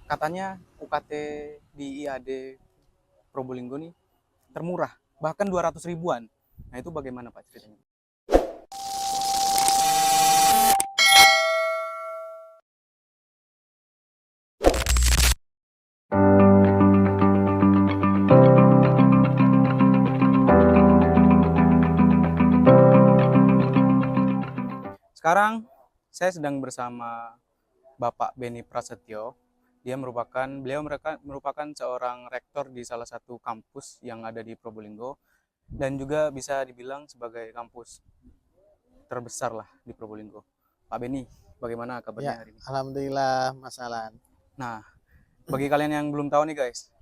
Katanya UKT di IAD Probolinggo nih termurah, bahkan 200 ribuan. Nah itu bagaimana Pak ceritanya? Sekarang saya sedang bersama Bapak Beni Prasetyo. Beliau merupakan seorang rektor di salah satu kampus yang ada di Probolinggo dan juga bisa dibilang sebagai kampus terbesar lah di Probolinggo. Pak Beni, bagaimana Ya, kabarnya hari ini? alhamdulillah Mas Alan. Nah, bagi kalian yang belum tahu nih guys,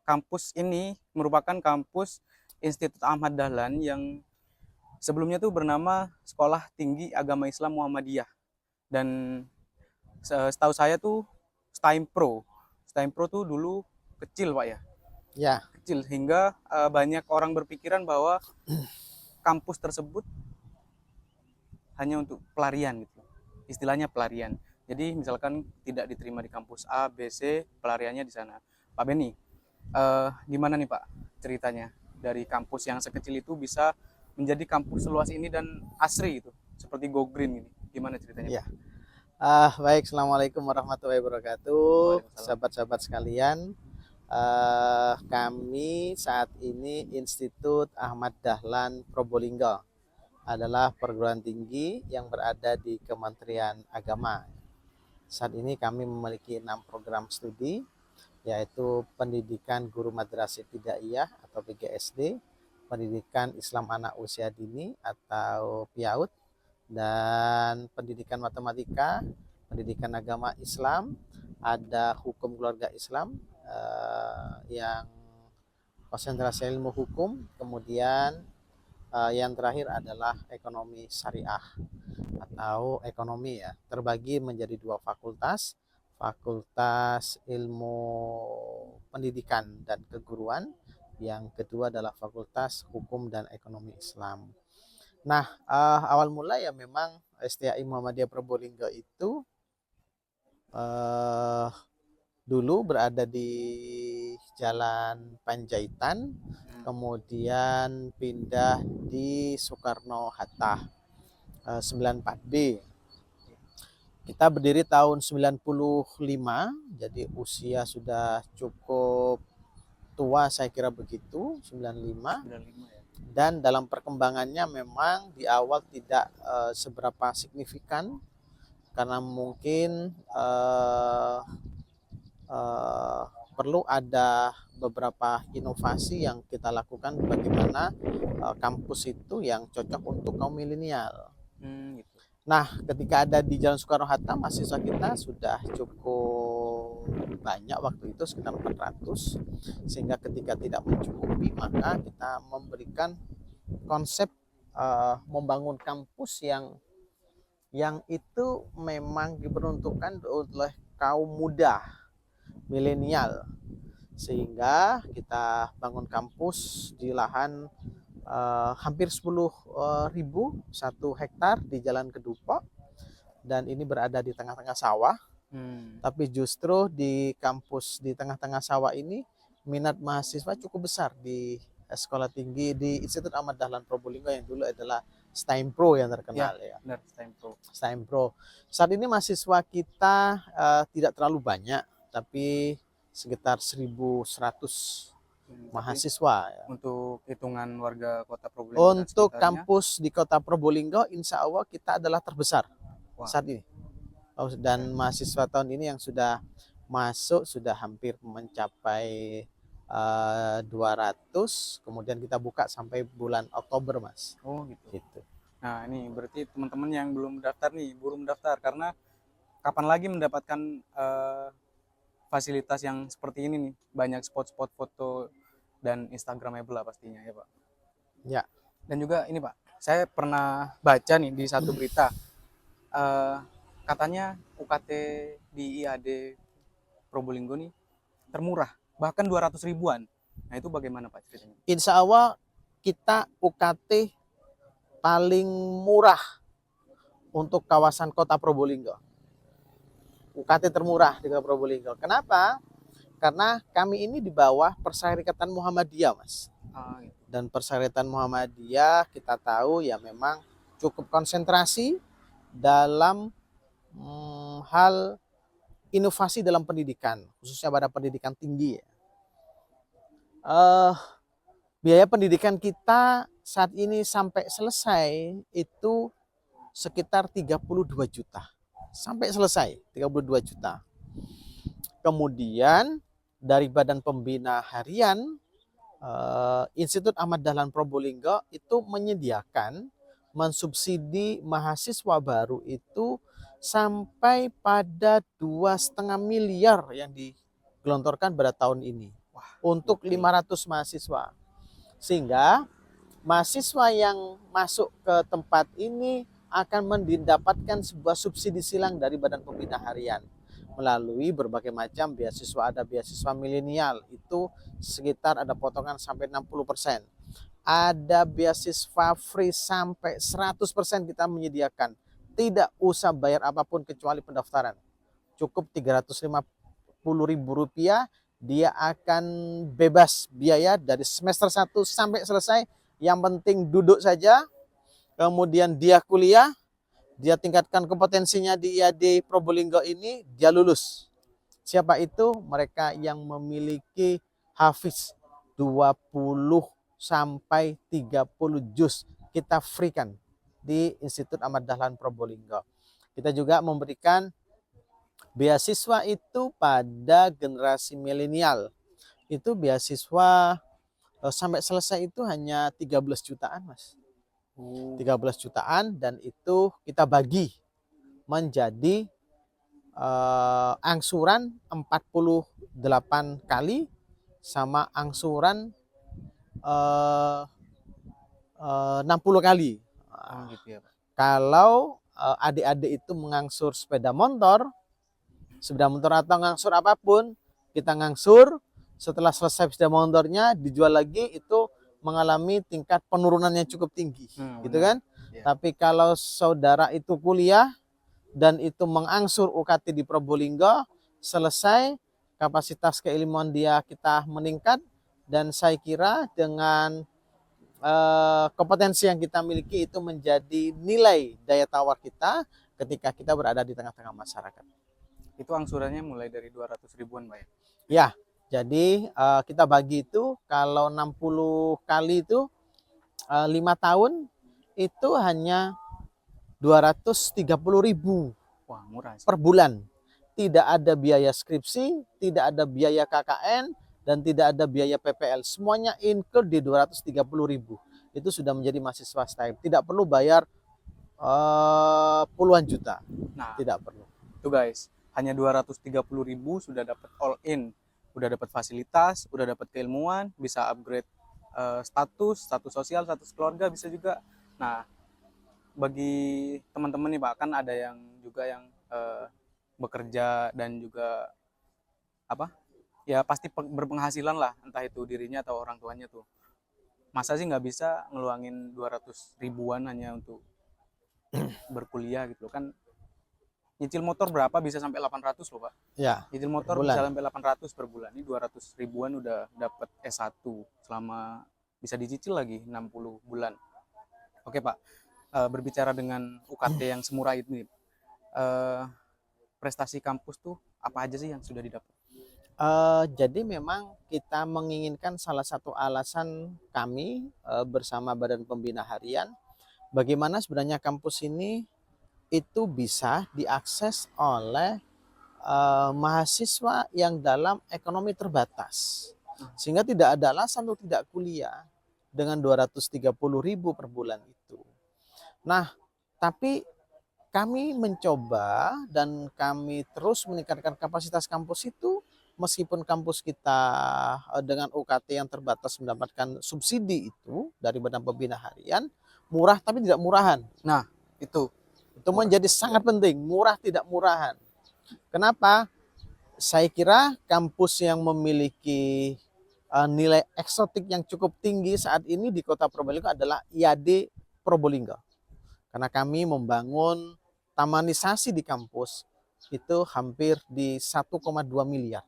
kampus ini merupakan kampus Institut Ahmad Dahlan yang sebelumnya tuh bernama Sekolah Tinggi Agama Islam Muhammadiyah. Dan setahu saya tuh STIM Pro. STIM Pro tuh dulu kecil Pak ya. Ya, Kecil hingga banyak orang berpikiran bahwa kampus tersebut hanya untuk pelarian gitu. Istilahnya pelarian. Jadi misalkan tidak diterima di kampus A, B, C, pelariannya di sana. Pak Beni, gimana nih Pak ceritanya dari kampus yang sekecil itu bisa menjadi kampus seluas ini dan asri gitu, seperti Go Green ini. Gimana ceritanya ya. Pak? Baik, assalamualaikum warahmatullahi wabarakatuh, Waalaikumsalam. sahabat-sahabat sekalian. Kami saat ini Institut Ahmad Dahlan Probolinggo adalah perguruan tinggi yang berada di Kementerian Agama. Saat ini kami memiliki 6 program studi, yaitu pendidikan guru madrasah ibtidaiyah atau PGSD, pendidikan Islam anak usia dini atau PIAUD, dan pendidikan matematika, pendidikan agama Islam, ada hukum keluarga Islam yang konsentrasi ilmu hukum, kemudian yang terakhir adalah ekonomi syariah atau ekonomi ya, terbagi menjadi 2 fakultas, Fakultas Ilmu Pendidikan dan Keguruan, yang kedua adalah Fakultas Hukum dan Ekonomi Islam. Nah, awal mula ya memang STAI Muhammadiyah Probolinggo itu eh, dulu berada di Jalan Panjaitan, kemudian pindah di Soekarno-Hatta 94B. Kita berdiri tahun 95, jadi usia sudah cukup tua, saya kira begitu, 95. 95 ya. Dan dalam perkembangannya memang di awal tidak seberapa signifikan, karena mungkin perlu ada beberapa inovasi yang kita lakukan bagaimana kampus itu yang cocok untuk kaum milenial. Gitu. Nah, ketika ada di Jalan Soekarno-Hatta, mahasiswa kita sudah cukup banyak waktu itu, sekitar 400. Sehingga ketika tidak mencukupi, maka kita memberikan konsep membangun kampus yang itu memang diperuntukkan oleh kaum muda, milenial. Sehingga kita bangun kampus di lahan hampir 10.000, 1 hektar di Jalan Kedupo, dan ini berada di tengah-tengah sawah. Tapi justru di kampus di tengah-tengah sawah ini minat mahasiswa cukup besar di sekolah tinggi di Institut Ahmad Dahlan Probolinggo yang dulu adalah STIM Pro yang Ya, terkenal ya. benar STIM Pro. STIM Pro. Saat ini mahasiswa kita tidak terlalu banyak, tapi sekitar 1.100 mahasiswa ya. Untuk hitungan warga kota Probolinggo dan Untuk sekitarnya, kampus di kota Probolinggo, insya Allah kita adalah terbesar wah, saat ini. Dan mahasiswa tahun ini yang sudah masuk sudah hampir mencapai 200. Kemudian kita buka sampai bulan Oktober, Mas. oh gitu. Gitu. Nah ini berarti teman-teman yang belum mendaftar nih, buru mendaftar karena kapan lagi mendapatkan fasilitas yang seperti ini nih, banyak spot-spot foto dan Instagramable lah pastinya ya Pak. Ya. Dan juga ini Pak, saya pernah baca nih di satu berita, katanya UKT di IAD Probolinggo nih termurah, bahkan 200 ribuan. Nah itu bagaimana Pak ceritanya? Insya Allah kita UKT paling murah untuk kawasan kota Probolinggo. UKT termurah di Kota Probolinggo. Kenapa? Karena kami ini di bawah Persyarikatan Muhammadiyah, Mas. Gitu. Dan Persyarikatan Muhammadiyah kita tahu ya memang cukup konsentrasi dalam hal inovasi dalam pendidikan, khususnya pada pendidikan tinggi. Biaya pendidikan kita saat ini sampai selesai itu sekitar 32 juta. Sampai selesai 32 juta. Kemudian dari Badan Pembina Harian Institut Ahmad Dahlan Probolinggo itu menyediakan mensubsidi mahasiswa baru itu sampai pada 2,5 miliar yang digelontorkan pada tahun ini. Wah, untuk 500 mahasiswa. Sehingga mahasiswa yang masuk ke tempat ini akan mendapatkan sebuah subsidi silang dari Badan Pembina Harian melalui berbagai macam beasiswa. Ada beasiswa milenial, itu sekitar ada potongan sampai 60%. Ada beasiswa free sampai 100% kita menyediakan. Tidak usah bayar apapun kecuali pendaftaran. Cukup Rp350.000, dia akan bebas biaya dari semester 1 sampai selesai. Yang penting duduk saja, kemudian dia kuliah, dia tingkatkan kompetensinya di IAD Probolinggo ini, dia lulus. Siapa itu? Mereka yang memiliki hafiz 20 sampai 30 juz kita freekan di Institut Ahmad Dahlan Probolinggo. Kita juga memberikan beasiswa itu pada generasi milenial. Itu beasiswa sampai selesai itu hanya 13 jutaan, Mas. 13 jutaan, dan itu kita bagi menjadi angsuran 48 kali sama angsuran 60 kali. Gitu ya, Pak. Kalau adik-adik itu mengangsur sepeda motor atau ngangsur apapun, kita ngangsur, setelah selesai sepeda motornya dijual lagi, itu mengalami tingkat penurunan yang cukup tinggi, gitu kan? Ya. Tapi kalau saudara itu kuliah dan itu mengangsur UKT di Probolinggo, selesai, kapasitas keilmuan dia kita meningkat, dan saya kira dengan kompetensi yang kita miliki itu menjadi nilai daya tawar kita ketika kita berada di tengah-tengah masyarakat. Itu angsurannya mulai dari 200 ribuan, Pak ya? Ya. Jadi kita bagi itu kalau 60 kali itu 5 tahun itu hanya 230.000. Wah, murah sih. Per bulan. Tidak ada biaya skripsi, tidak ada biaya KKN, dan tidak ada biaya PPL. Semuanya include di 230.000. Itu sudah menjadi mahasiswa STAIP. Tidak perlu bayar puluhan juta. Nah, tidak perlu. Itu guys, hanya 230.000 sudah dapat all in. Udah dapat fasilitas, udah dapat keilmuan, bisa upgrade status sosial, status keluarga bisa juga. Nah, bagi teman-teman nih Pak, kan ada yang juga yang bekerja dan juga ya pasti berpenghasilan lah, entah itu dirinya atau orang tuanya tuh. Masa sih nggak bisa ngeluangin 200 ribuan hanya untuk berkuliah gitu kan? Nyicil motor berapa bisa sampai 800 loh Pak. Ya, Nyicil motor bisa sampai 800 per bulan. Ini 200 ribuan udah dapat S1 selama bisa dicicil lagi 60 bulan. Oke Pak, berbicara dengan UKT yang semurah ini, prestasi kampus tuh apa aja sih yang sudah didapat? Jadi memang kita menginginkan, salah satu alasan kami bersama Badan Pembina Harian, bagaimana sebenarnya kampus ini itu bisa diakses oleh mahasiswa yang dalam ekonomi terbatas, sehingga tidak ada alasan untuk tidak kuliah dengan 230.000 per bulan itu. Nah, tapi kami mencoba dan kami terus meningkatkan kapasitas kampus itu, meskipun kampus kita dengan UKT yang terbatas mendapatkan subsidi itu dari Badan Pembina Harian, murah tapi tidak murahan. Nah, itu menjadi sangat penting, murah tidak murahan. Kenapa? Saya kira kampus yang memiliki nilai eksotik yang cukup tinggi saat ini di Kota Probolinggo adalah IAD Probolinggo. Karena kami membangun tamanisasi di kampus itu hampir di 1,2 miliar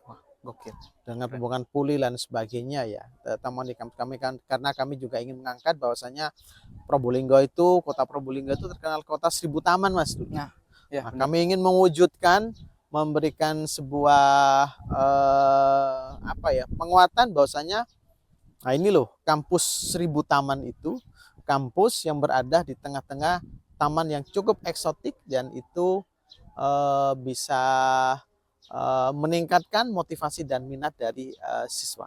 Wah, gokil. dengan Keren. pembangunan pulih dan sebagainya ya. Terutama di kampus kami kan, karena kami juga ingin mengangkat bahwasanya Probolinggo itu, kota Probolinggo itu terkenal kota 1.000 taman, Mas. Nah, ya Nah, benar. kami ingin mewujudkan, memberikan sebuah apa ya, penguatan bahwasanya, nah ini loh kampus 1.000 taman itu kampus yang berada di tengah-tengah taman yang cukup eksotik, dan itu bisa meningkatkan motivasi dan minat dari siswa.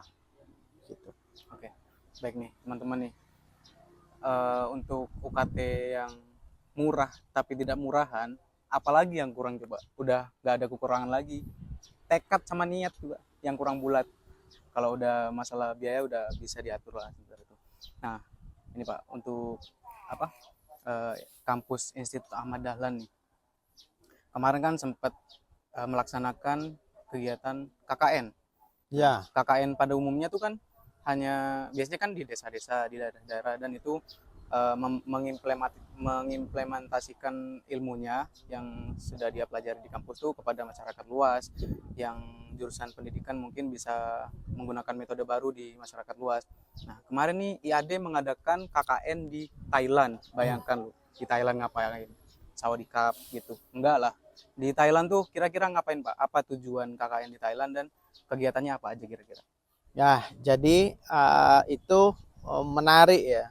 Gitu. Oke, baik nih teman-teman nih. Untuk UKT yang murah tapi tidak murahan, apalagi yang kurang coba? Udah nggak ada kekurangan lagi. Tekad sama niat juga yang kurang bulat. Kalau udah masalah biaya udah bisa diatur lah sebenarnya itu. Nah, ini Pak, untuk apa? Kampus Institut Ahmad Dahlan nih. Kemarin kan sempat melaksanakan kegiatan KKN. Nah, Ya, KKN pada umumnya tuh kan hanya biasanya kan di desa-desa, di daerah-daerah, dan itu mengimplementasikan ilmunya yang sudah dia pelajari di kampus tuh kepada masyarakat luas. Yang jurusan pendidikan mungkin bisa menggunakan metode baru di masyarakat luas. Nah, kemarin nih IAD mengadakan KKN di Thailand. Bayangkan lu, di Thailand ngapain? Sawadee Cup gitu. Enggak lah. Di Thailand tuh kira-kira ngapain Pak? Apa tujuan KKN di Thailand dan kegiatannya apa aja kira-kira? ya. Jadi itu menarik ya.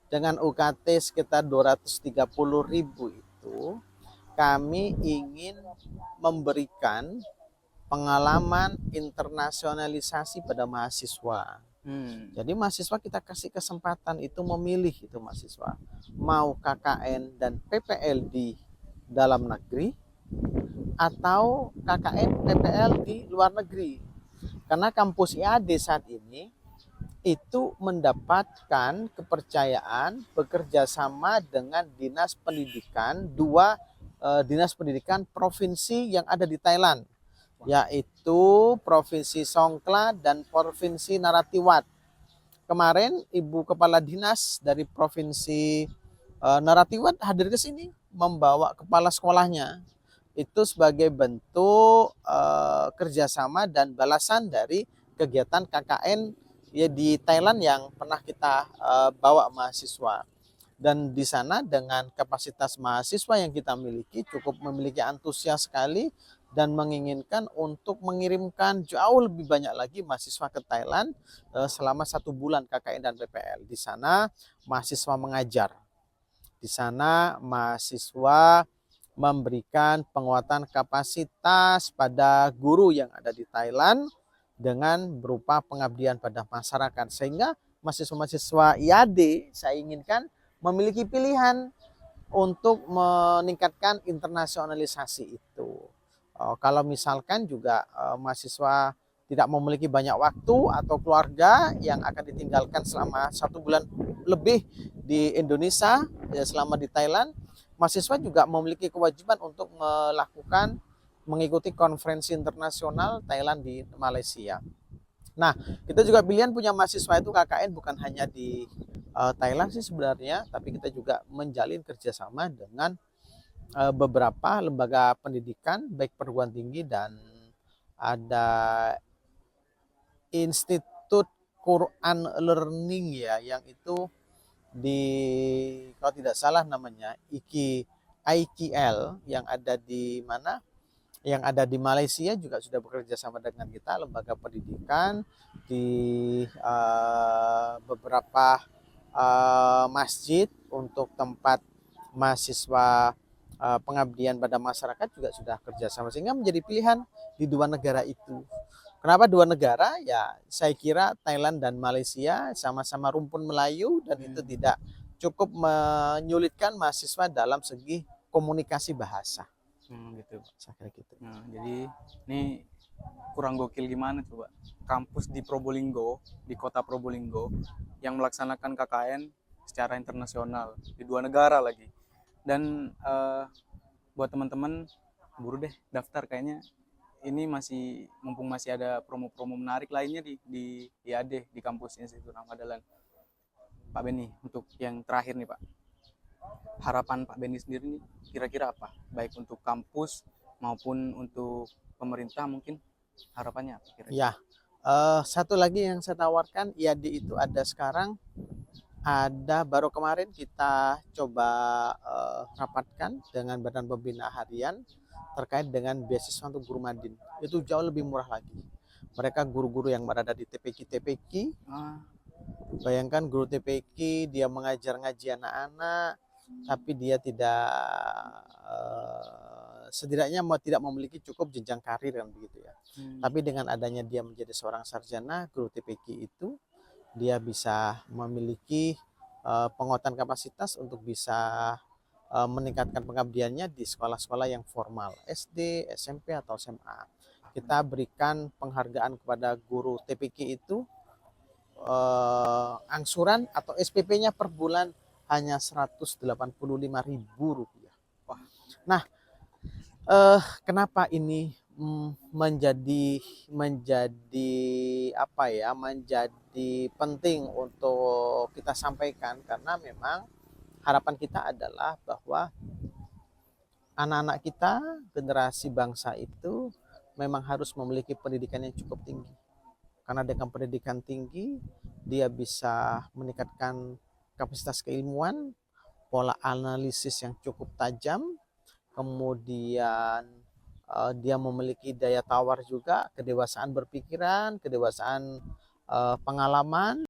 Dengan UKT sekitar 230.000 itu, kami ingin memberikan pengalaman internasionalisasi pada mahasiswa. Jadi mahasiswa kita kasih kesempatan itu memilih, itu mahasiswa mau KKN dan PPL di dalam negeri atau KKN PPL di luar negeri. Karena kampus IAD saat ini itu mendapatkan kepercayaan bekerja sama dengan dinas pendidikan, dua dinas pendidikan provinsi yang ada di Thailand, yaitu Provinsi Songkhla dan Provinsi Narathiwat. Kemarin Ibu Kepala Dinas dari Provinsi Narathiwat hadir ke sini membawa kepala sekolahnya. Itu sebagai bentuk kerjasama dan balasan dari kegiatan KKN ya di Thailand yang pernah kita bawa mahasiswa. Dan di sana dengan kapasitas mahasiswa yang kita miliki cukup memiliki antusias sekali dan menginginkan untuk mengirimkan jauh lebih banyak lagi mahasiswa ke Thailand selama 1 bulan KKN dan PPL. Di sana mahasiswa mengajar. Di sana mahasiswa memberikan penguatan kapasitas pada guru yang ada di Thailand dengan berupa pengabdian pada masyarakat, sehingga mahasiswa-mahasiswa IAD saya inginkan memiliki pilihan untuk meningkatkan internasionalisasi itu. Kalau misalkan juga mahasiswa tidak memiliki banyak waktu atau keluarga yang akan ditinggalkan selama 1 bulan lebih di Indonesia, ya selama di Thailand, mahasiswa juga memiliki kewajiban untuk melakukan mengikuti konferensi internasional Thailand di Malaysia. Nah, kita juga pilihan punya mahasiswa itu KKN bukan hanya di Thailand sih sebenarnya, tapi kita juga menjalin kerjasama dengan beberapa lembaga pendidikan, baik perguruan tinggi dan ada Institut Quran Learning ya, yang itu di kalau tidak salah namanya IQL yang ada di mana? Yang ada di Malaysia juga sudah bekerja sama dengan kita, lembaga pendidikan di beberapa masjid untuk tempat mahasiswa pengabdian pada masyarakat juga sudah kerjasama, sehingga menjadi pilihan di dua negara itu. Kenapa dua negara? Ya saya kira Thailand dan Malaysia sama-sama rumpun Melayu dan itu tidak cukup menyulitkan mahasiswa dalam segi komunikasi bahasa. Gitu. Saya kira gitu. Nah, jadi ini kurang gokil gimana coba? Kampus di Probolinggo, di kota Probolinggo, yang melaksanakan KKN secara internasional di 2 negara lagi. Dan buat teman-teman, buru deh daftar, kayaknya ini masih mumpung masih ada promo-promo menarik lainnya di IAD di kampus Institut Ahmad Dahlan. Pak Beni, untuk yang terakhir nih Pak, harapan Pak Beni sendiri nih kira-kira apa? Baik untuk kampus maupun untuk pemerintah mungkin harapannya apa kira-kira? Ya, satu lagi yang saya tawarkan, IAD itu ada sekarang, baru kemarin kita coba rapatkan dengan Badan Pembina Harian terkait dengan beasiswa untuk guru madin. Itu jauh lebih murah lagi. Mereka guru-guru yang berada di TPQ, Ah, bayangkan guru TPQ dia mengajar ngaji anak-anak, tapi dia tidak setidaknya tidak memiliki cukup jenjang karir kan begitu ya. Tapi dengan adanya dia menjadi seorang sarjana guru TPQ itu, dia bisa memiliki penguatan kapasitas untuk bisa meningkatkan pengabdiannya di sekolah-sekolah yang formal, SD, SMP atau SMA. Kita berikan penghargaan kepada guru TPQ itu, angsuran atau SPP-nya per bulan hanya Rp185.000. wah, Nah, kenapa ini menjadi apa ya, menjadi penting untuk kita sampaikan, karena memang harapan kita adalah bahwa anak-anak kita, generasi bangsa itu memang harus memiliki pendidikan yang cukup tinggi. Karena dengan pendidikan tinggi, dia bisa meningkatkan kapasitas keilmuan, pola analisis yang cukup tajam, kemudian dia memiliki daya tawar juga, kedewasaan berpikiran, kedewasaan pengalaman.